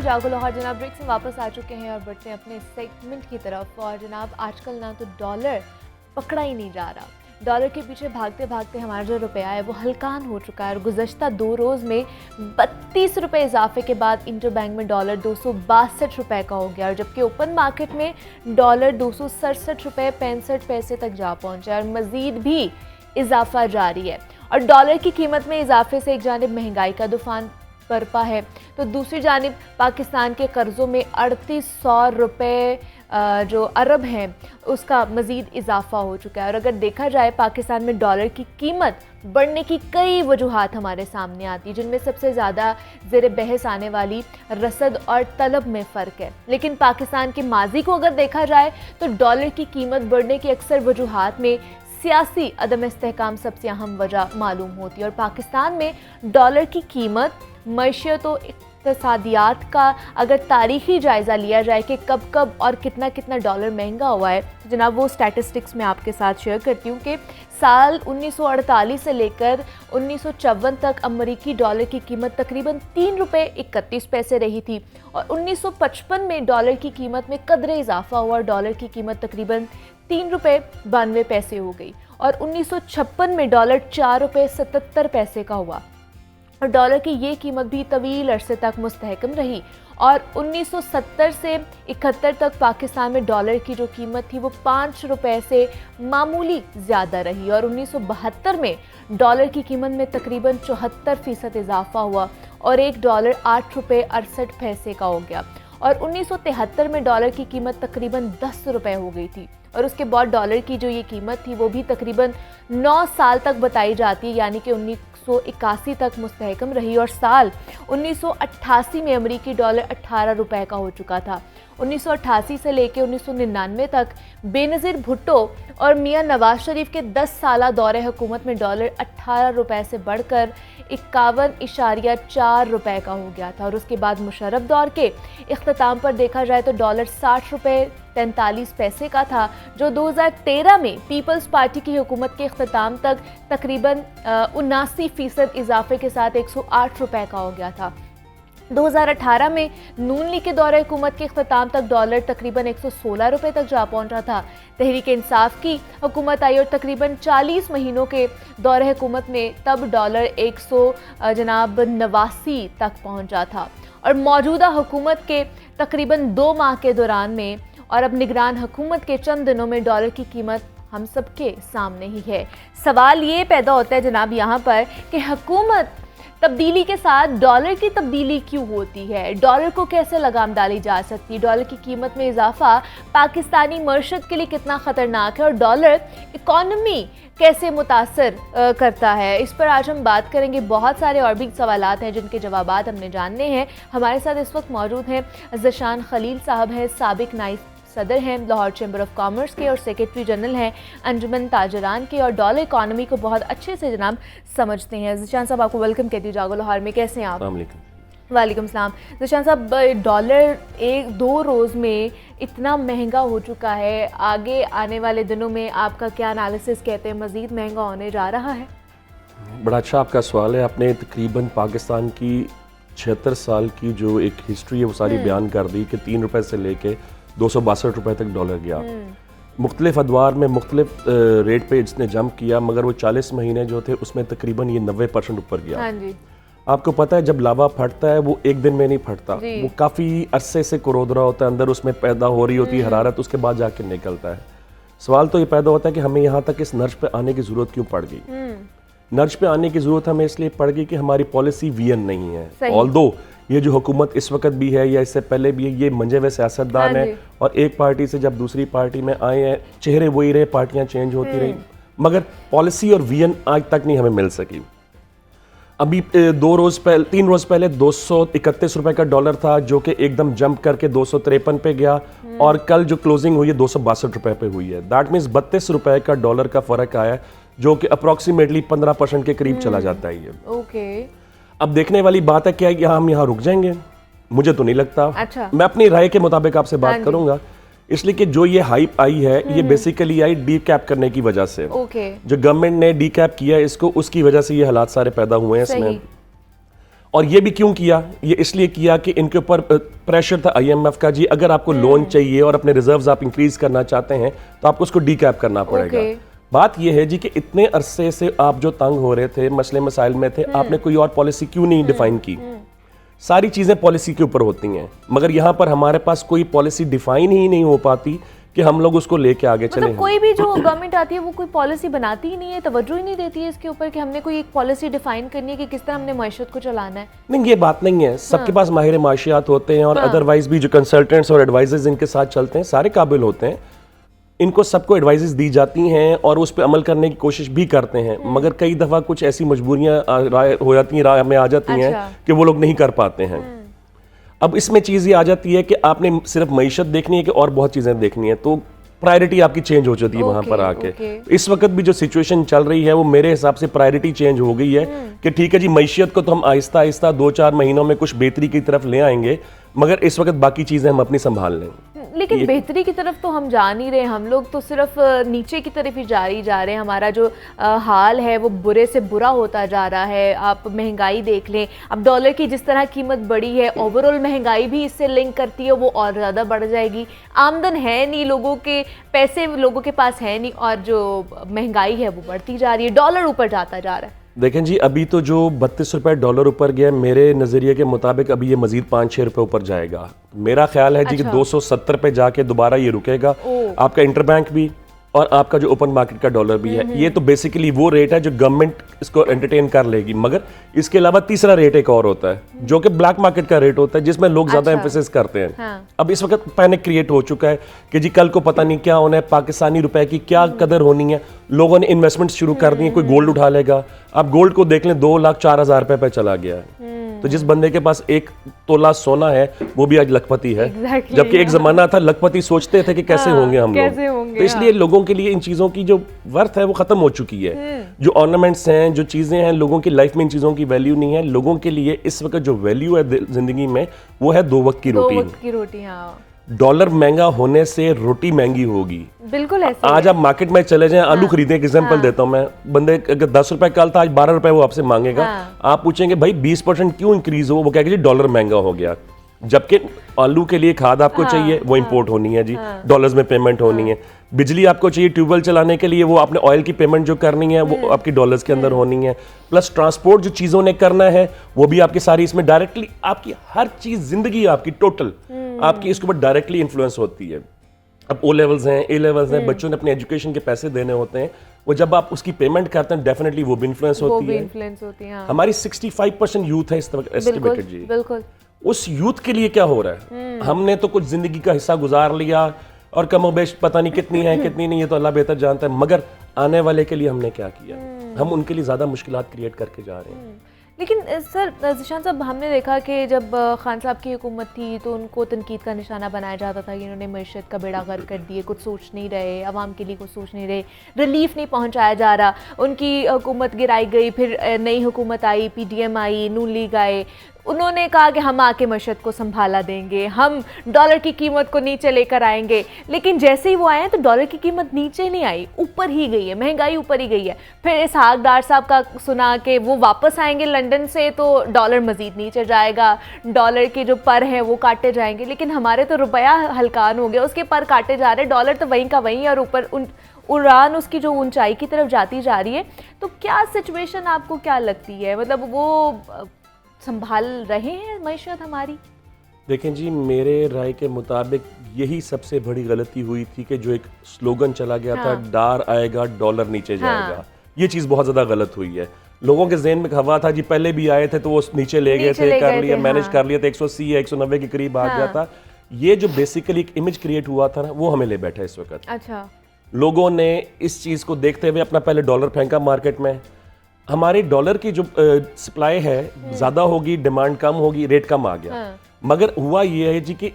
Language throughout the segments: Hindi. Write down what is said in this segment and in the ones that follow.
जागो लाहौर जनाब ब्रेक से वापस आ चुके हैं और बढ़ते हैं अपने सेगमेंट की तरफ। और जनाब आजकल ना तो डॉलर पकड़ा ही नहीं जा रहा, डॉलर के पीछे भागते भागते हमारा जो रुपया है वो हलकान हो चुका है। और गुज़श्ता 2 रोज़ में 32 रुपये इजाफे के बाद इंटरबैंक में डॉलर 262 रुपये का हो गया, और जबकि ओपन मार्केट में डॉलर 267 रुपये 65 पैसे तक जा पहुँचा है और मज़ीद भी इजाफा जारी है। और डॉलर की कीमत में इजाफे से एक जानिब महंगाई का तूफान बरपा है, तो दूसरी जानिब पाकिस्तान के कर्ज़ों में 3800 रुपये जो अरब हैं उसका मज़ीद इजाफा हो चुका है। और अगर देखा जाए पाकिस्तान में डॉलर की कीमत बढ़ने की कई वजूहात हमारे सामने आती है, जिनमें सबसे ज़्यादा ज़ेर बहस आने वाली रसद और तलब में फ़र्क है। लेकिन पाकिस्तान के माजी को अगर देखा जाए तो डॉलर की कीमत बढ़ने की अक्सर वजूहात में सियासी अदम इस्तेहकाम सबसे अहम वजह मालूम होती है। और पाकिस्तान में डॉलर की कीमत मईशत और इक़्तिसादियात का अगर तारीख़ी जायज़ा लिया जाए कि कब कब और कितना कितना डॉलर महंगा हुआ है, तो जनाब वो स्टैटिस्टिक्स मैं आपके साथ शेयर करती हूँ कि साल 1948 से लेकर 1954 तक अमरीकी डॉलर की कीमत तकरीबन 3 रुपये 31 पैसे रही थी, और 1955 में डॉलर की कीमत में कदरे इजाफा हुआ और डॉलर की कीमत तकरीबन 3 रुपये 92 पैसे हो गई, और 1956 में डॉलर 4 रुपये 77 पैसे का हुआ, और डॉलर की ये कीमत भी तवील अरसे तक मुस्तहकम रही। और 1970 से 71 तक पाकिस्तान में डॉलर की जो कीमत थी वो 5 रुपये से मामूली ज़्यादा रही, और 1972 में डॉलर की कीमत में तकरीबन 74% इजाफा हुआ और $1 8 रुपये 68 पैसे का हो गया, और 1973 में डॉलर की कीमत तकरीबन 10 रुपये हो गई थी। और उसके बाद डॉलर की जो ये कीमत थी वो भी तकरीबन 9 साल तक बताई जाती है, यानी कि 1981 तक मुस्तहकम रही, और साल 1988 में अमरीकी डॉलर 18 रुपये का हो चुका था। 1988 से लेकर 1999 तक बेनज़ीर भुट्टो और मियां नवाज शरीफ के 10 साला दौरे हुकूमत में डॉलर 18 रुपये से बढ़कर 51.4 रुपये का हो गया था। और उसके बाद मुशर्रफ दौर के इख्तिताम पर देखा जाए तो डॉलर 60 रुपये 43 पैसे का था, जो 2013 में पीपल्स पार्टी की हुकूमत के इख्तिताम तक तकरीबन 79% इजाफे के साथ 108 रुपये का हो गया था। 2018 में नून लीग के दौरे हुकूमत के इख्तिताम तक डॉलर तकरीबन 116 रुपये तक जा पहुंचा था। तहरीक इंसाफ की हुकूमत आई और तकरीबन 40 महीनों के दौरे हुकूमत में तब डॉलर 189 तक पहुंचा था। और मौजूदा हुकूमत के तकरीबन 2 माह के दौरान में और अब निगरान हुकूमत के चंद दिनों में डॉलर की कीमत हम सबके सामने ही है। सवाल ये पैदा होता है जनाब यहाँ पर कि हुकूमत तब्दीली के साथ डॉलर की तब्दीली क्यों होती है, डॉलर को कैसे लगाम डाली जा सकती है, डॉलर की कीमत में इजाफा पाकिस्तानी मईशत के लिए कितना ख़तरनाक है, और डॉलर इकॉनमी कैसे मुतासर करता है। इस पर आज हम बात करेंगे। बहुत सारे और भी सवालात हैं जिनके जवाबात हमने जानने हैं। हमारे साथ इस वक्त मौजूद हैं ज़शान खलील साहब हैं, साबिक नाइब सदर हैं लाहौर चैम्बर ऑफ कॉमर्स के और सेक्रेटरी जनरल हैं अंजुमन ताजरान के, और डॉलर इकॉनमी को बहुत अच्छे से जनाब समझते हैं। ज़शान साहब आपको वेलकम कहती हूँ जागो लाहौर में, कैसे हैं आप? वालेकुम सलाम। ज़शान साहब, डॉलर 1-2 रोज़ में इतना महंगा हो चुका है, आगे आने वाले दिनों में आपका क्या एनालिसिस कहते हैं, मज़ीद महंगा होने जा रहा है? बड़ा अच्छा आपका सवाल है। आपने तकरीबन पाकिस्तान की 76 साल की जो एक हिस्ट्री है वो सारी बयान कर दी कि 3 रुपये से लेके 262 रुपये तक डॉलर गया। मुख्तलिफ अदवार में मुख्तलिफ रेट पे इसने जंप किया, मगर वो 40 महीने जो थे उसमें तकरीबन ये 90% ऊपर गया। हाँ जी। आपको पता है जब लावा फटता है वो एक दिन में नहीं फटता, वो काफ़ी अरसे से कुरोदरा होता है, अंदर उसमें पैदा हो रही होती है हरारत, उसके बाद जाके निकलता है। सवाल तो ये पैदा होता है कि हमें यहाँ तक इस नर्ज पे आने की ज़रूरत क्यों पड़ गई। नर्ज पे आने की ज़रूरत हमें इसलिए पड़ गई कि हमारी पॉलिसी वीएन नहीं है। ऑल्दो ये जो हुकूमत इस वक्त भी है या इससे पहले भी है, ये मंजे हुए सियासतदान है, और एक पार्टी से जब दूसरी पार्टी में आए हैं चेहरे वही रहे, पार्टियां चेंज होती रही, मगर पॉलिसी और विजन आज तक नहीं हमें मिल सकी। अभी 3 रोज़ पहले 231 रुपये का डॉलर था, जो कि एकदम जंप करके 253 पे गया, और कल जो क्लोजिंग हुई है 262 रुपये पे हुई है। दैट मीन्स 32 रुपये का डॉलर का फ़र्क आया, जो कि अप्रॉक्सीमेटली 15% के करीब चला जाता है ये। अब देखने वाली बात है क्या हम यहाँ रुक जाएंगे? मुझे तो नहीं लगता। अच्छा। मैं अपनी राय के मुताबिक आपसे बात करूंगा, इसलिए कि जो ये हाइप आई है ये बेसिकली आई डी कैप करने की वजह से। जो गवर्नमेंट ने डी कैप किया इसको, उसकी वजह से ये हालात सारे पैदा हुए हैं इसमें। और ये भी क्यों किया? ये इसलिए किया कि इनके ऊपर प्रेशर था IMF का, जी अगर आपको लोन चाहिए और अपने रिजर्व्स आप इंक्रीज करना चाहते हैं तो आपको उसको डीकैप करना पड़ेगा। बात ये है जी कि इतने अरसे से आप जो तंग हो रहे थे, मसले मसाइल में थे, आपने कोई और पॉलिसी क्यों नहीं डिफाइन की? सारी चीजें पॉलिसी के ऊपर होती हैं, मगर यहाँ पर हमारे पास कोई पॉलिसी डिफाइन ही नहीं हो पाती कि हम लोग उसको लेके आगे चले। मतलब कोई भी जो गवर्नमेंट आती है वो कोई पॉलिसी बनाती ही नहीं है, तवज्जो ही नहीं देती है इसके ऊपर कि हमने कोई एक पॉलिसी डिफाइन करनी है कि किस तरह हमने मईशत को चलाना है। नहीं, ये बात नहीं है। सबके पास माहिर माशियात होते हैं और अदरवाइज भी जो कंसल्टेंट्स और एडवाइजर्स इनके साथ चलते हैं सारे काबिल होते हैं। इनको सबको एडवाइजेस दी जाती हैं और उस पर अमल करने की कोशिश भी करते हैं, मगर कई दफ़ा कुछ ऐसी मजबूरियां हो जाती हैं, राय में आ जाती हैं कि वो लोग नहीं कर पाते हैं। अब इसमें चीज़ ये आ जाती है कि आपने सिर्फ मईशत देखनी है कि और बहुत चीज़ें देखनी है, तो प्रायोरिटी आपकी चेंज हो जाती है वहां पर आके। इस वक्त भी जो सिचुएशन चल रही है वो मेरे हिसाब से प्रायोरिटी चेंज हो गई है कि ठीक है जी, मईशत को तो हम आहिस्ता आहिस्ता 2-4 महीनों में कुछ बेहतरी की तरफ ले आएंगे, मगर इस वक्त बाकी चीज़ें हम अपनी संभाल लें। लेकिन बेहतरी की तरफ तो हम जा नहीं रहे, हम लोग तो सिर्फ नीचे की तरफ ही जा रहे हैं। हमारा जो हाल है वो बुरे से बुरा होता जा रहा है। आप महंगाई देख लें, अब डॉलर की जिस तरह कीमत बढ़ी है, ओवरऑल महंगाई भी इससे लिंक करती है, वो और ज़्यादा बढ़ जाएगी। आमदन है नहीं, लोगों के पैसे लोगों के पास है नहीं, और जो महंगाई है वो बढ़ती जा रही है, डॉलर ऊपर जाता जा रहा है। देखें जी, अभी तो जो 32 रुपए डॉलर ऊपर गया, मेरे नज़रिए के मुताबिक अभी ये मजीद 5-6 रुपए ऊपर जाएगा। मेरा ख्याल है जी कि 270 पे जाके दोबारा ये रुकेगा। आपका इंटरबैंक भी और आपका जो ओपन मार्केट का डॉलर भी है, ये तो बेसिकली वो रेट है जो गवर्नमेंट इसको एंटरटेन कर लेगी। मगर इसके अलावा तीसरा रेट एक और होता है जो कि ब्लैक मार्केट का रेट होता है, जिसमें लोग ज्यादा एम्फेसिस करते हैं। हाँ। अब इस वक्त पैनिक क्रिएट हो चुका है कि जी कल को पता नहीं क्या होना है, पाकिस्तानी रुपए की क्या कदर होनी है। लोगों ने इन्वेस्टमेंट शुरू कर दी है, कोई गोल्ड उठा लेगा। आप गोल्ड को देख लें, 2,04,000 रुपए पे चला गया है। तो जिस बंदे के पास 1 तोला सोना है वो भी आज लखपति है। जबकि एक जमाना था लखपति सोचते थे कि कैसे होंगे हम लोग। तो इसलिए लोगों के लिए इन चीजों की जो वर्थ है वो खत्म हो चुकी है। जो ऑर्नामेंट्स हैं, जो चीजें हैं, लोगों की लाइफ में इन चीजों की वैल्यू नहीं है। लोगों के लिए इस वक्त जो वैल्यू है जिंदगी में वो है 2 वक्त की रोटी। डॉलर महंगा होने से रोटी महंगी होगी। बिल्कुल ऐसे आज आप मार्केट में चले जाएं, आलू खरीदें, एक एग्जांपल देता हूं मैं। बंदे अगर 10 रुपए कल था, आज 12 रुपए वो आपसे मांगेगा। आप पूछेंगे भाई 20% क्यों इंक्रीज हो? वो कहेगा जी डॉलर महंगा हो गया। जबकि आलू के लिए खाद आपको चाहिए, वो इंपोर्ट होनी है जी, डॉलर्स में पेमेंट होनी है। बिजली आपको चाहिए ट्यूबवेल चलाने के लिए, वो आपने ऑयल की पेमेंट जो करनी है वो आपकी डॉलर्स के अंदर होनी है। प्लस ट्रांसपोर्ट जो चीजों ने करना है वो भी आपकी सारी इसमें डायरेक्टली, आपकी हर चीज जिंदगी आपकी टोटल आपकी इसके ऊपर डायरेक्टली इन्फ्लुएंस होती है। अब O लेवल्स हैं, A लेवल्स हैं, बच्चों ने अपने एजुकेशन के पैसे देने होते हैं, वो जब आप उसकी पेमेंट करते हैं डेफिनेटली वो भी इन्फ्लुएंस होती है। हमारी 65% यूथ है इस तरह एस्टिमेटेड जी। बिल्कुल। उस यूथ के लिए क्या हो रहा है? हमने तो कुछ जिंदगी का हिस्सा गुजार लिया और कमोबेश पता नहीं कितनी है कितनी नहीं, ये तो अल्लाह बेहतर जानता है। मगर आने वाले के लिए हमने क्या किया? हम उनके लिए ज्यादा मुश्किलात क्रिएट करके जा रहे हैं। लेकिन सर ज़ीशान साहब, हमने देखा कि जब खान साहब की हुकूमत थी तो उनको तनकीद का निशाना बनाया जाता था कि इन्होंने मईशत का बेड़ा गर्क कर दिए, कुछ सोच नहीं रहे, आवाम के लिए कुछ सोच नहीं रहे, रिलीफ नहीं पहुंचाया जा रहा। उनकी हुकूमत गिराई गई, फिर नई हुकूमत आई, PDM आई, नून लीग आए। उन्होंने कहा कि हम आके मईशत को संभाला देंगे, हम डॉलर की कीमत को नीचे लेकर आएंगे। लेकिन जैसे ही वो आए हैं तो डॉलर की कीमत नीचे नहीं आई, ऊपर ही गई है, महंगाई ऊपर ही गई है। फिर इसहाक डार साहब का सुना कि वो वापस आएंगे लंदन से तो डॉलर मजीद नीचे जाएगा, डॉलर के जो पर हैं वो काटे जाएंगे। लेकिन हमारे तो रुपया हल्कान हो गया, उसके पर काटे जा रहे, डॉलर तो वहीं का वहीं, और ऊपर उड़ान उसकी जो ऊंचाई की तरफ जाती जा रही है। तो क्या सिचुएशन आपको क्या लगती है, मतलब वो संभाल रहे हैं मईशत हमारी? देखें जी, मेरे राय के मुताबिक यही सबसे बड़ी गलती हुई थी कि जो एक स्लोगन चला गया था, डार आएगा डॉलर नीचे जाएगा। ये चीज़ बहुत ज़्यादा गलत हुई है। लोगों के जहन में हवा था जी, पहले भी आए थे तो वो नीचे ले गए थे, कर लिया, मैनेज कर लिया था, 180 या 190 के करीब आ गया था। ये जो बेसिकली एक इमेज क्रिएट हुआ था ना, वो हमें ले बैठा इस वक्त। अच्छा, लोगों ने इस चीज़ को देखते हुए अपना पहले डॉलर फेंका मार्केट में। हमारे डॉलर की जो सप्लाई है ज़्यादा होगी, डिमांड कम होगी, रेट कम आ गया। मगर हुआ ये है जी कि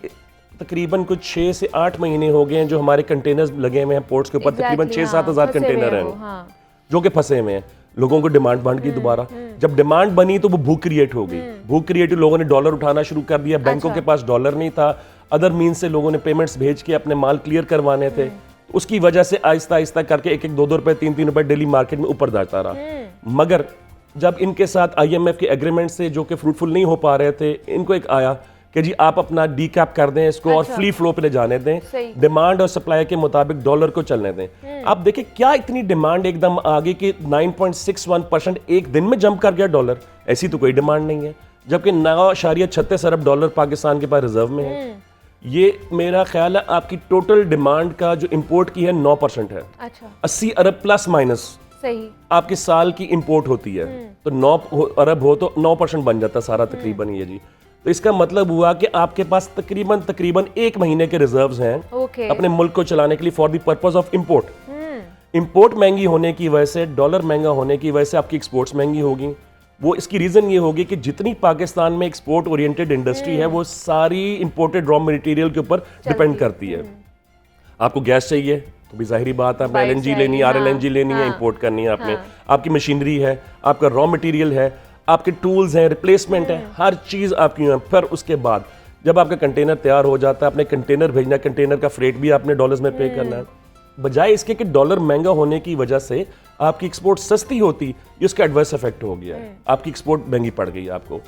तकरीबन कुछ 6 से 8 महीने हो गए हैं जो हमारे कंटेनर्स लगे हुए हैं पोर्ट्स के ऊपर। तकरीबन 6-7 हज़ार कंटेनर हैं जो कि फंसे हुए हैं। लोगों को डिमांड बन गई दोबारा। जब डिमांड बनी तो वो भूख क्रिएट हो गई। भूख क्रिएट, लोगों ने डॉलर उठाना शुरू कर दिया। बैंकों के पास डॉलर नहीं था, अदर मीन से लोगों ने पेमेंट्स भेज के अपने माल क्लियर करवाने थे। उसकी वजह से आहिस्ता आहिस्ता करके 1-2 रुपए 3-3 रुपए डेली मार्केट में ऊपर जाता रहा। मगर जब इनके साथ IMF के एग्रीमेंट से जो कि फ्रूटफुल नहीं हो पा रहे थे, इनको एक आया कि जी आप अपना डीकैप कर दें इसको और फ्री फ्लो पे ले जाने दें, डिमांड और सप्लाई के मुताबिक डॉलर को चलने दें। आप देखिए क्या इतनी डिमांड एकदम आगे कि 9.61% एक दिन में जंप कर गया डॉलर। ऐसी तो कोई डिमांड नहीं है, जबकि 9.36 अरब डॉलर पाकिस्तान के पास रिजर्व में है। ये मेरा ख्याल है आपकी टोटल डिमांड का जो इंपोर्ट की है 9% है। अच्छा। 80 अरब प्लस माइनस सही आपके साल की इंपोर्ट होती है, तो 9 अरब हो तो 9% बन जाता सारा तकरीबन ये जी। तो इसका मतलब हुआ कि आपके पास तकरीबन 1 महीने के रिजर्व्स हैं अपने मुल्क को चलाने के लिए for the purpose of import. Import महंगी होने की वजह से, डॉलर महंगा होने की वजह से आपकी एक्सपोर्ट्स महंगी होगी। वो इसकी रीजन ये होगी कि जितनी पाकिस्तान में एक्सपोर्ट ओरिएंटेड इंडस्ट्री है वो सारी इंपोर्टेड रॉ मटेरियल के ऊपर डिपेंड करती है। आपको गैस चाहिए तो भी जाहिर बात है, आपने LNG लेनी है, RLNG लेनी है, इंपोर्ट करनी है आपने। आपकी मशीनरी है, आपका रॉ मटेरियल है, आपके टूल्स हैं, रिप्लेसमेंट है, हर चीज़ आपकी है। फिर उसके बाद जब आपका कंटेनर तैयार हो जाता है, आपने कंटेनर भेजना, कंटेनर का फ्रेट भी आपने डॉलर्स में पे करना है। बजाय इसके कि डॉलर महंगा होने की वजह से आपकी एक्सपोर्ट सस्ती होती, ये उसका एडवर्स इफेक्ट हो गया है, आपकी एक्सपोर्ट महंगी पड़ गई आपको।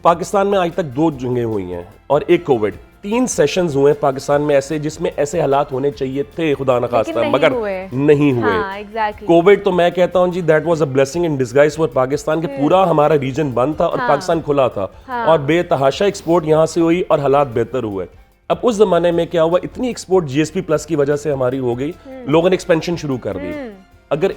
पाकिस्तान में आज तक 2 जंगें हुई हैं और एक कोविड, 3 सेशंस हुए पाकिस्तान में ऐसे जिसमें ऐसे हालात होने चाहिए थे खुदा न खास्ता, मगर नहीं हुए। कोविड तो मैं कहता हूँ जी that was a blessing in disguise for Pakistan, के पूरा हमारा रीजन बंद था और पाकिस्तान खुला था और बेतहाशा एक्सपोर्ट यहाँ से हुई और हालात बेहतर हुए। अब उस जमाने में क्या हुआ, इतनी एक्सपोर्ट GSP प्लस की वजह से हमारी हो गई, लोगों ने एक्सपेंशन शुरू कर दी। अगर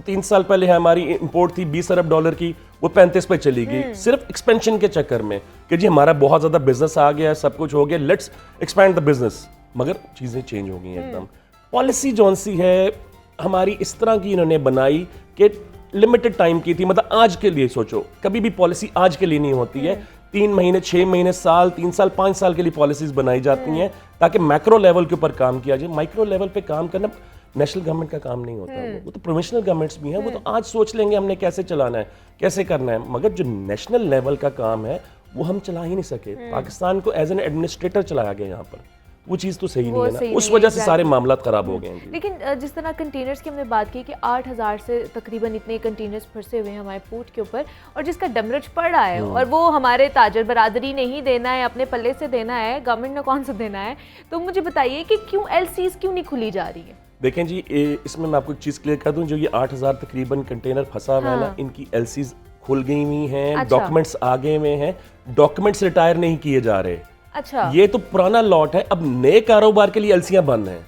3 साल पहले हमारी इंपोर्ट थी 20 अरब डॉलर की, वो 35 पे चली गई सिर्फ एक्सपेंशन के चक्कर में कि जी हमारा बहुत ज्यादा बिजनेस आ गया, सब कुछ हो गया, लेट्स एक्सपैंड द बिजनेस। मगर चीजें चेंज हो गई एकदम। पॉलिसी जौन सी है हमारी इस तरह की इन्होंने बनाई कि लिमिटेड टाइम की थी, मतलब आज के लिए सोचो, कभी भी पॉलिसी आज के लिए नहीं होती है। 3 महीने, 6 महीने, साल, 3 साल, 5 साल के लिए पॉलिसीज बनाई जाती हैं ताकि मैक्रो लेवल के ऊपर काम किया जाए। माइक्रो लेवल पे काम करना नेशनल गवर्नमेंट का काम नहीं होता, वो तो प्रोविंशियल गवर्नमेंट्स भी हैं, वो तो आज सोच लेंगे हमने कैसे चलाना है, कैसे करना है, मगर जो नेशनल लेवल का काम है वो हम चला ही नहीं सके। पाकिस्तान को एज एन एडमिनिस्ट्रेटर चलाया गया यहाँ पर, वो चीज़ तो सही नहीं है ना, उस वजह से सारे मामला खराब हो गए हैं। लेकिन जिस तरह कंटेनर्स की हमने बात की कि 8000 से तकरीबन इतने कंटेनर्स फंसे हुए हैं हमारे पोर्ट के ऊपर और जिसका डमरज पड़ रहा है और वो हमारे ताजर बरादरी ने ही देना है, अपने पल्ले से देना है, गवर्नमेंट ने कौन सा देना है। तो मुझे बताइए कि क्यों LCs क्यों नहीं खुली जा रही है? देखें जी, इसमें मैं आपको एक चीज़ क्लियर कर दूं, जो ये 8000 तकरीबन कंटेनर फंसा हुआ है ना, इनकी LCs खुल गई हुई हैं, डॉक्यूमेंट्स आ गए हुए हैं, डॉक्यूमेंट्स रिटायर नहीं किए जा रहे। अच्छा, ये तो पुराना लॉट है, अब नए कारोबार के लिए LCयां बंद हैं।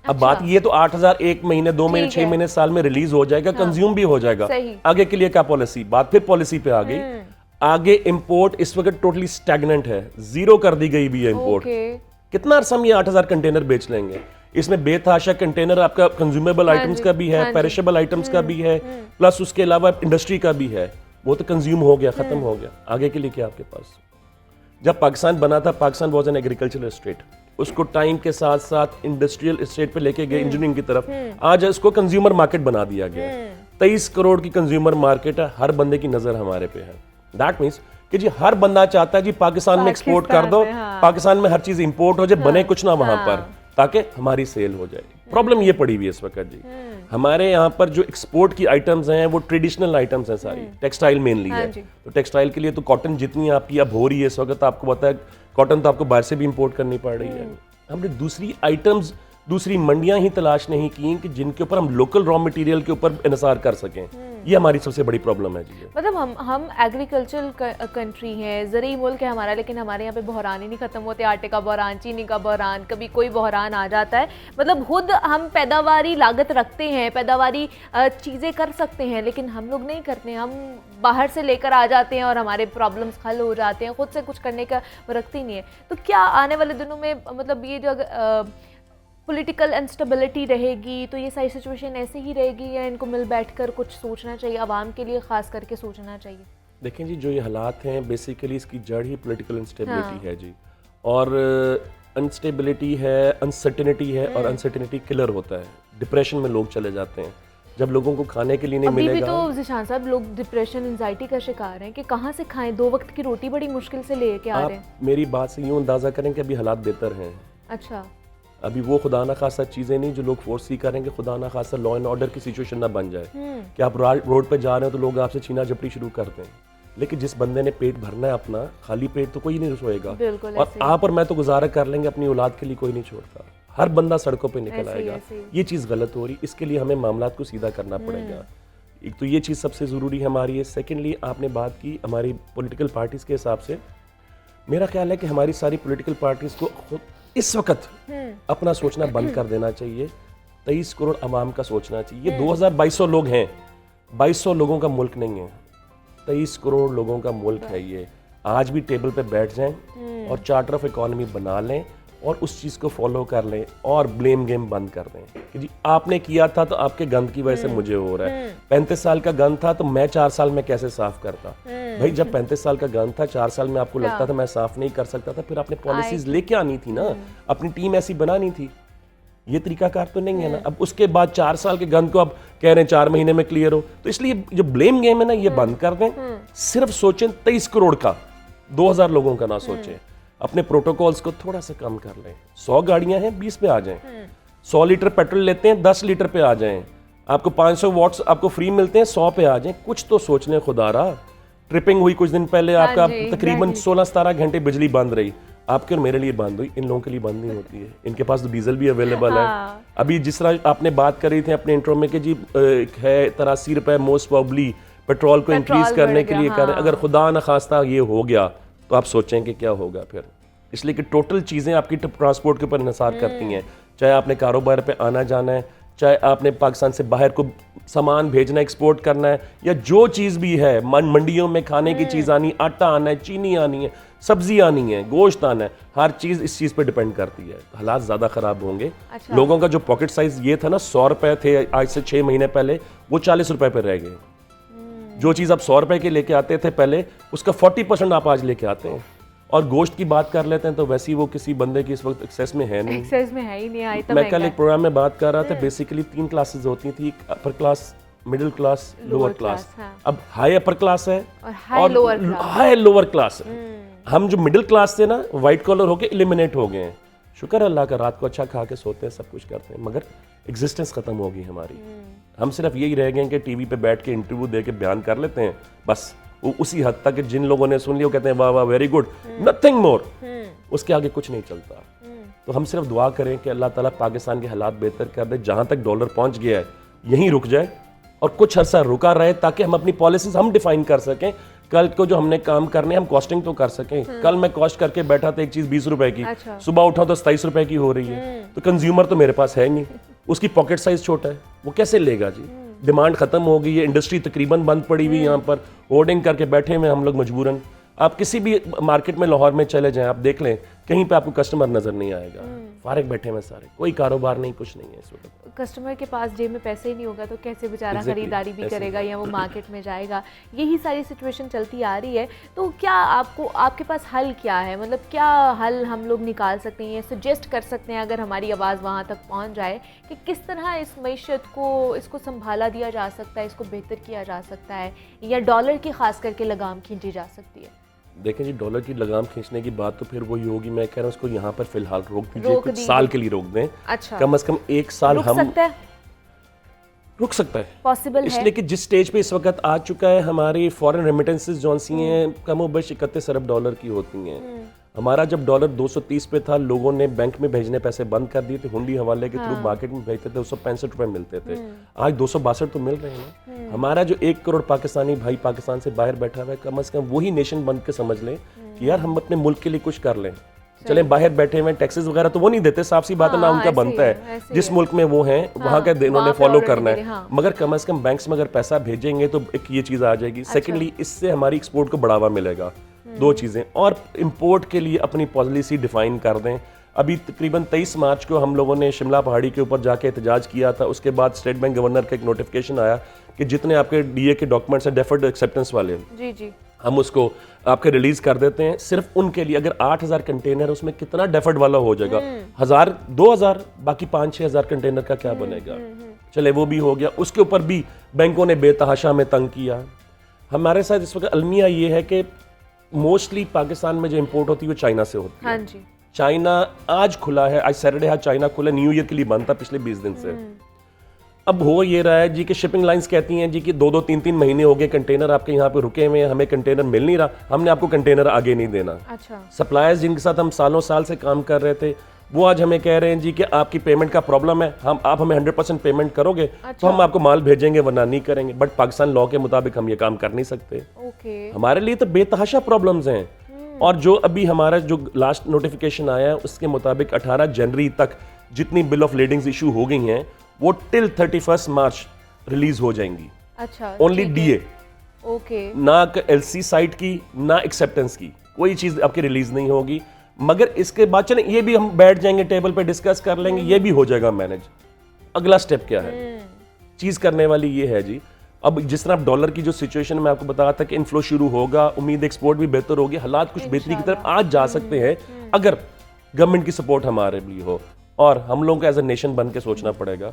अब बात ये तो 8000 1 महीने, 2 महीने, 6 महीने, साल में रिलीज हो जाएगा, कंज्यूम भी हो जाएगा। आगे के लिए क्या पॉलिसी, बात फिर पॉलिसी पे आ गई। आगे इंपोर्ट इस वक्त टोटली स्टैग्नेंट है, 0 कर दी गई भी है इंपोर्ट। कितना अरसा हम ये 8000 कंटेनर बेच लेंगे? इसमें बेतहाशा कंटेनर आपका कंज्यूमेबल आइटम्स का भी है, पेरिशेबल आइटम्स का भी है, प्लस उसके अलावा इंडस्ट्री का भी है, वो तो कंज्यूम हो गया, खत्म हो गया। आगे के लिए क्या आपके पास? जब पाकिस्तान बना था, Pakistan was an agricultural state, उसको टाइम के साथ साथ इंडस्ट्रियल स्टेट पे लेके गए, इंजीनियरिंग की तरफ। आज इसको कंज्यूमर मार्केट बना दिया गया है। 23 करोड़ की कंज्यूमर मार्केट है, हर बंदे की नजर हमारे पे है। दैट मीन्स कि जी हर बंदा चाहता है जी पाकिस्तान में एक्सपोर्ट कर दो, पाकिस्तान में हर चीज इंपोर्ट हो जाए, बने कुछ ना वहां पर, ताकि हमारी सेल हो जाए। प्रॉब्लम ये पड़ी हुई है इस वक्त जी, हमारे यहाँ पर जो एक्सपोर्ट की आइटम्स हैं वो ट्रेडिशनल आइटम्स हैं सारी, टेक्सटाइल मेनली है। तो टेक्सटाइल के लिए तो कॉटन जितनी आपकी अब हो रही है इस वक्त, आपको पता है कॉटन तो आपको बाहर से भी इंपोर्ट करनी पड़ रही है। हमने दूसरी आइटम्स, दूसरी मंडियां ही तलाश नहीं की कि जिनके ऊपर हम लोकल रॉ मटेरियल के ऊपर इन्हिसार कर सकें। ये हमारी सबसे बड़ी प्रॉब्लम है जी। मतलब हम एग्रीकल्चरल कंट्री हैं, ज़रूरी मुल्क है हमारा, लेकिन हमारे यहाँ पे बहरान ही नहीं ख़त्म होते। आटे का बहरान, चीनी का बहरान, कभी कोई बहरान आ जाता है। मतलब खुद हम पैदावारी लागत रखते हैं, पैदावारी चीज़ें कर सकते हैं, लेकिन हम लोग नहीं करते। हम बाहर से लेकर आ जाते हैं और हमारे प्रॉब्लम्स हल हो जाते हैं, खुद से कुछ करने का वो रखते ही नहीं है। तो क्या आने वाले दिनों में मतलब ये जो पॉलिटिकल इंस्टेबिलिटी रहेगी तो ये सारी सिचुएशन ऐसे ही रहेगी, या इनको मिल बैठकर कुछ सोचना चाहिए, आवाम के लिए खास करके सोचना चाहिए? देखें जी, जो ये हालात हैं बेसिकली इसकी जड़ ही पॉलिटिकल इंस्टेबिलिटी है जी। और अनस्टेबिलिटी है, अनसर्टेनिटी है, और अनसर्टेनिटी किलर होता है। डिप्रेशन में लोग चले जाते हैं जब लोगों को खाने के लिए नहीं मिलेगा। अभी भी तो ज़िशान साहब लोग डिप्रेशन, एंजाइटी का शिकार हैं कि कहाँ से खाएं, 2 वक्त की रोटी बड़ी मुश्किल से लेके आ रहे हैं। मेरी बात से यूँ अंदाज़ा करें कि अभी हालात बेहतर हैं। अच्छा, अभी वो खुदा ना खासा चीज़ें नहीं जो लोग फोर्स ही करेंगे, खुदा ना खासा लॉ एंड ऑर्डर की सिचुएशन ना बन जाए कि आप रोड पे जा रहे हो तो लोग आपसे छीना झपटी शुरू करते हैं। लेकिन जिस बंदे ने पेट भरना है अपना, खाली पेट तो कोई नहीं सोएगा। और आप और मैं तो गुजारा कर लेंगे, अपनी औलाद के लिए कोई नहीं छोड़ता। हर बंदा सड़कों पे निकल आएगा। ये चीज़ गलत हो रही, इसके लिए हमें मामलात को सीधा करना पड़ेगा। एक तो ये चीज़ सबसे ज़रूरी हमारी है। सेकेंडली, आपने बात की हमारी पॉलिटिकल पार्टीज़ के हिसाब से, मेरा ख्याल है कि हमारी सारी पॉलिटिकल पार्टीज़ को खुद इस वक्त अपना सोचना बंद कर देना चाहिए। 23 करोड़ अवाम का सोचना चाहिए। ये 2200 लोग हैं, 2200 लोगों का मुल्क नहीं है, 23 करोड़ लोगों का मुल्क है ये। आज भी टेबल पे बैठ जाएं और चार्टर ऑफ इकोनॉमी बना लें और उस चीज़ को फॉलो कर लें और ब्लेम गेम बंद कर दें कि जी आपने किया था तो आपके गंद की वजह से मुझे हो रहा है। 35 साल का गंद था तो मैं 4 साल में कैसे साफ करता। भाई जब 35 साल का गंद था, 4 साल में आपको लगता था मैं साफ नहीं कर सकता था, फिर आपने पॉलिसीज लेके आनी थी ना, अपनी टीम ऐसी बनानी थी। ये तरीकाकार तो नहीं है ना। अब उसके बाद 4 साल के गंद को अब कह रहे हैं 4 महीने में क्लियर हो, तो इसलिए जो ब्लेम गेम है ना ये बंद कर दें। सिर्फ सोचें 23 करोड़ का, 2000 लोगों का ना सोचें। अपने प्रोटोकॉल्स को थोड़ा सा कम कर लें। 100 गाड़ियां हैं, 20 पे आ जाएं। 100 लीटर पेट्रोल लेते हैं, 10 लीटर पे आ जाएं। आपको 500 वॉट्स आपको फ्री मिलते हैं, 100 पे आ जाएं। कुछ तो सोच लें खुदारा। ट्रिपिंग हुई कुछ दिन पहले, आपका तकरीबन 16-17 घंटे बिजली बंद रही। आपके और मेरे लिए बंद हुई, इन लोगों के लिए बंद नहीं होती है। इनके पास तो डीजल भी अवेलेबल है। अभी जिस तरह आपने बात करी थी अपने इंट्रो में कि जी है 83 रुपए मोस्ट प्रॉब्ली पेट्रोल को इंक्रीज करने के लिए कर रहे हैं। अगर खुदा न खास्ता ये हो गया तो आप सोचें कि क्या होगा फिर। इसलिए कि टोटल चीज़ें आपकी ट्रांसपोर्ट के ऊपर इंहिसार करती हैं। चाहे आपने कारोबार पे आना जाना है, चाहे आपने पाकिस्तान से बाहर को सामान भेजना, एक्सपोर्ट करना है, या जो चीज़ भी है, मंडियों में खाने की चीज़ आनी, आटा आना है, चीनी आनी है, सब्जी आनी है, गोश्त आना है, हर चीज़ इस चीज़ पे डिपेंड करती है। हालात ज़्यादा ख़राब होंगे। लोगों का जो पॉकेट साइज ये था ना 100 रुपये थे आज से 6 महीने पहले, वो 40 रुपये पर रह गए। जो चीज़ आप 100 रुपये के लेके आते थे पहले, उसका 40% आप आज लेके आते हैं। और गोश्त की बात कर लेते हैं तो वैसे ही वो किसी बंदे की इस वक्त एक्सेस में है नहीं। एक्सेस में है ही नहीं। आई तो मैं कल एक प्रोग्राम में बात कर रहा था, बेसिकली 3 क्लासेस होती थी, upper class, middle class, lower class. अब हाई अपर क्लास है और हाई लोअर क्लास है। हम जो मिडिल क्लास थे ना, वाइट कॉलर होके एलिमिनेट हो गए हैं। शुक्र अल्लाह का, रात को अच्छा खा के सोते हैं, सब कुछ करते हैं, मगर एग्जिस्टेंस खत्म हो गई हमारी। हम सिर्फ यही रह गए कि टीवी पे बैठ के इंटरव्यू दे के बयान कर लेते हैं, बस वो उसी हद तक जिन लोगों ने सुन लिया वो कहते हैं वाह वाह वेरी गुड, नथिंग मोर। उसके आगे कुछ नहीं चलता। तो हम सिर्फ दुआ करें कि अल्लाह ताला पाकिस्तान के हालात बेहतर कर दे, जहां तक डॉलर पहुंच गया है यहीं रुक जाए और कुछ अर्सा रुका रहे, ताकि हम अपनी पॉलिसीज हम डिफाइन कर सकें। कल को जो हमने काम करने हम कॉस्टिंग तो कर सकें। कल मैं कॉस्ट करके बैठा था एक चीज 20 रुपए की, सुबह उठा तो 27 रुपए की हो रही है। तो कंज्यूमर तो मेरे पास है नहीं, उसकी पॉकेट साइज छोटा है, वो कैसे लेगा जी। डिमांड खत्म हो गई है, इंडस्ट्री तकरीबन बंद पड़ी हुई, यहाँ पर होर्डिंग करके बैठे हुए हम लोग मजबूरन। आप किसी भी मार्केट में लाहौर में चले जाएं, आप देख लें कहीं पे आपको कस्टमर नजर नहीं आएगा। फारिग बैठे हैं सारे, कोई कारोबार नहीं, कुछ नहीं है इस वक्त। कस्टमर के पास जेब में पैसे ही नहीं होगा तो कैसे बेचारा खरीदारी भी करेगा या वो मार्केट में जाएगा। यही सारी सिचुएशन चलती आ रही है। तो क्या आपके पास हल क्या है, मतलब क्या हल हम लोग निकाल सकते हैं या सजेस्ट कर सकते हैं, अगर हमारी आवाज़ वहाँ तक पहुँच जाए, कि किस तरह इस मईशत को इसको संभाला दिया जा सकता है, इसको बेहतर किया जा सकता है, या डॉलर की खास करके लगाम खींची जा सकती है। देखें जी, डॉलर की लगाम खींचने की बात तो फिर वही होगी। मैं कह रहा हूँ उसको यहाँ पर फिलहाल रोक दीजिए, कुछ साल के लिए रोक दें। अच्छा। कम से कम 1 साल हम रुक सकता है, पॉसिबल है। इसलिए कि जिस स्टेज पे इस वक्त आ चुका है, हमारी फॉरेन रेमिटेंसेस जो सी हैं कमोबेश 31 अरब डॉलर की होती हैं। हमारा जब डॉलर 230 पे था, लोगों ने बैंक में भेजने पैसे बंद कर दिए थे, हुंडी हवाले के थ्रू मार्केट में भेजते थे, 165 रुपए मिलते थे। आज 262 तो मिल रहे हैं ना। हमारा जो 1 करोड़ पाकिस्तानी भाई पाकिस्तान से बाहर बैठा हुआ है, कम से कम वही नेशन बन के समझ लें कि यार हम अपने मुल्क के लिए कुछ कर लें। चलें, बाहर बैठे हुए टैक्सेस वगैरह तो वो नहीं देते, साफ सी बात है ना, उनका बनता है। जिस मुल्क में वो हैं वहाँ का उन्होंने फॉलो करना है। मगर कम से कम बैंक्स में अगर पैसा भेजेंगे तो एक ये चीज़ आ जाएगी। सेकेंडली, इससे हमारी एक्सपोर्ट को बढ़ावा मिलेगा। 2 चीज़ें, और इंपोर्ट के लिए अपनी पॉलिसी डिफाइन कर दें। अभी तकरीबन 23 मार्च को हम लोगों ने शिमला पहाड़ी के ऊपर जाके एहतजाज किया था। उसके बाद स्टेट बैंक गवर्नर का एक नोटिफिकेशन आया कि जितने आपके डीए के डॉक्यूमेंट्स हैं डेफर्ड एक्सेप्टेंस वाले, जी हम उसको आपके रिलीज कर देते हैं। सिर्फ उनके लिए अगर 8000 कंटेनर, उसमें कितना डेफर्ड वाला हो जाएगा, 1000 2000, बाकी 5-6 हज़ार कंटेनर का क्या बनेगा। चले वो भी हो गया। उसके ऊपर भी बैंकों ने बेतहाशा में तंग किया। हमारे साथ इस वक्त अलमिया ये है कि मोस्टली पाकिस्तान में जो इंपोर्ट होती है वो चाइना से होती है। हाँ जी। चाइना आज खुला है, आज सैटरडे आज चाइना खुला, न्यू ईयर के लिए बंद था पिछले 20 दिन से। अब हो ये रहा है जी कि शिपिंग लाइंस कहती हैं जी कि 2-2 3-3 महीने हो गए कंटेनर आपके यहाँ पे रुके हुए हैं, हमें कंटेनर मिल नहीं रहा, हमने आपको कंटेनर आगे नहीं देना। अच्छा। सप्लायर्स जिनके साथ हम सालों साल से काम कर रहे थे वो आज हमें कह रहे हैं जी कि आपकी पेमेंट का प्रॉब्लम है, आप हमें 100% पेमेंट करोगे तो हम आपको माल भेजेंगे वरना नहीं करेंगे। बट पाकिस्तान लॉ के मुताबिक हम ये काम कर नहीं सकते। ओके। हमारे लिए तो बेतहाशा प्रॉब्लम्स हैं। और जो अभी हमारा जो लास्ट नोटिफिकेशन आया है उसके मुताबिक 18 जनवरी तक जितनी बिल ऑफ लेडिंग्स इशू हो गई हैं वो टिल 31 मार्च रिलीज हो जाएंगी। अच्छा। Only DA, okay. ना एलसी साइट की ना एक्सेप्टेंस की कोई चीज आपकी रिलीज नहीं होगी। मगर इसके बाद चलें ये भी हम बैठ जाएंगे टेबल पे डिस्कस कर लेंगे, ये भी हो जाएगा मैनेज। अगला स्टेप क्या है? चीज करने वाली ये है जी, अब जिस तरह डॉलर की जो सिचुएशन मैं आपको बता रहा था कि इनफ्लो शुरू होगा, उम्मीद एक्सपोर्ट भी बेहतर होगी, हालात कुछ बेहतरी की तरफ आज जा सकते हैं अगर गवर्नमेंट की सपोर्ट हमारे लिए हो। और हम लोगों को एज ए नेशन बन के सोचना पड़ेगा।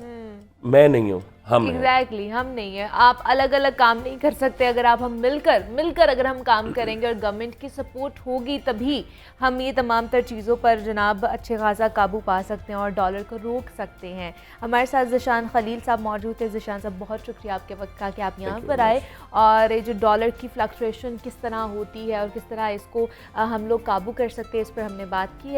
मैं नहीं हूँ, हम एग्जैक्टली हम नहीं है। आप अलग अलग काम नहीं कर सकते। अगर हम मिलकर अगर हम काम करेंगे और गवर्नमेंट की सपोर्ट होगी तभी हम ये तमाम तर चीज़ों पर जनाब अच्छे खासा काबू पा सकते हैं और डॉलर को रोक सकते हैं। हमारे साथ ज़िशान खलील साहब मौजूद थे। ज़िशान साहब बहुत शुक्रिया आपके वक्त का कि आप यहाँ पर आए और जो डॉलर की फ्लक्चुएशन किस तरह होती है और किस तरह इसको हम लोग काबू कर सकते हैं इस पर हमने बात की है।